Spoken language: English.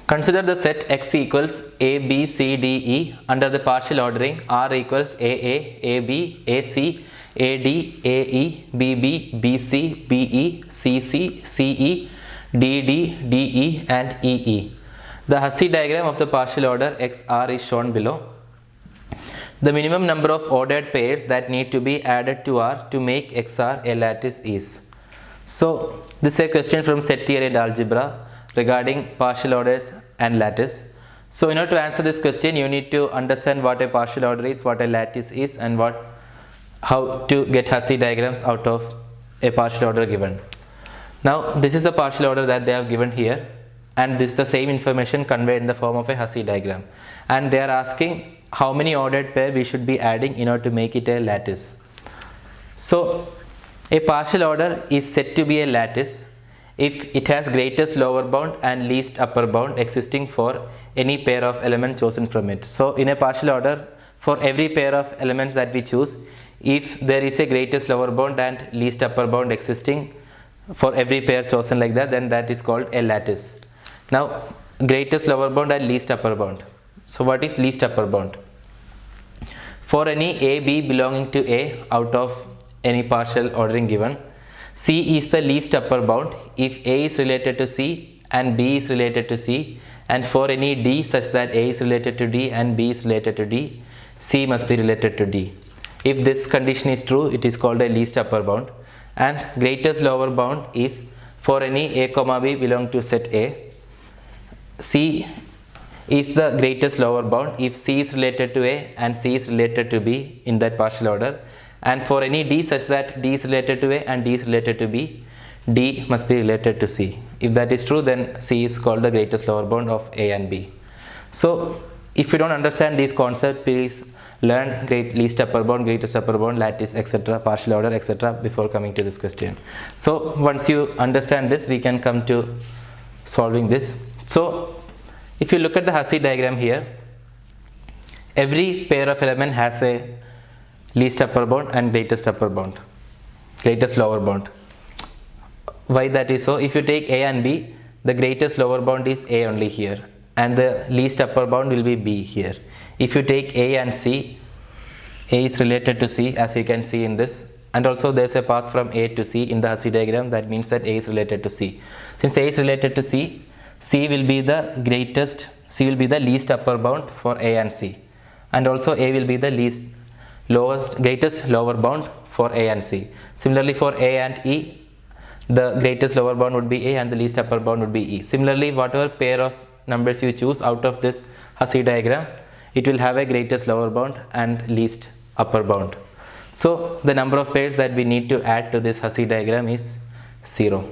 Consider the set X equals A, B, C, D, E under the partial ordering R equals AA, AB, AC, AD, AE, BB, BC, BE, CC, CE, DD, DE and EE. The Hasse diagram of the partial order XR is shown below. The minimum number of ordered pairs that need to be added to R to make XR a lattice is. So this is a question from set theory and algebra regarding partial orders and lattice. So in order to answer this question, you need to understand what a partial order is, what a lattice is, and how to get Hasse diagrams out of a partial order given. Now this is the partial order that they have given here, and this is the same information conveyed in the form of a Hasse diagram, and they are asking how many ordered pair we should be adding in order to make it a lattice. So a partial order is said to be a lattice if it has greatest lower bound and least upper bound existing for any pair of elements chosen from it. So in a partial order, for every pair of elements that we choose, if there is a greatest lower bound and least upper bound existing for every pair chosen like that, then that is called a lattice. Now greatest lower bound and least upper bound. So what is least upper bound? For any A, B belonging to A out of any partial ordering given, C is the least upper bound if A is related to C and B is related to C, and for any D such that A is related to D and B is related to D, C must be related to D. If this condition is true, it is called a least upper bound. And greatest lower bound is for any A comma B belong to set A, C is the greatest lower bound if C is related to A and C is related to B in that partial order, and for any D such that D is related to A and D is related to B, D must be related to C. If that is true, then C is called the greatest lower bound of A and B. So if you don't understand these concepts, please learn least upper bound, greatest upper bound, lattice, etc., partial order, etc. before coming to this question. So once you understand this, we can come to solving this. So if you look at the Hasse diagram here, every pair of element has a least upper bound and greatest upper bound, greatest lower bound. Why that is so? If you take A and B, the greatest lower bound is A only here, and the least upper bound will be B here. If you take A and C, A is related to C, as you can see in this, and also there is a path from A to C in the Hasse diagram. That means that A is related to C. Since A is related to C, C will be the least upper bound for A and C, and also A will be the greatest lower bound for A and C. Similarly for A and E, the greatest lower bound would be A and the least upper bound would be E. Similarly, whatever pair of numbers you choose out of this Hasse diagram, it will have a greatest lower bound and least upper bound. So the number of pairs that we need to add to this Hasse diagram is 0.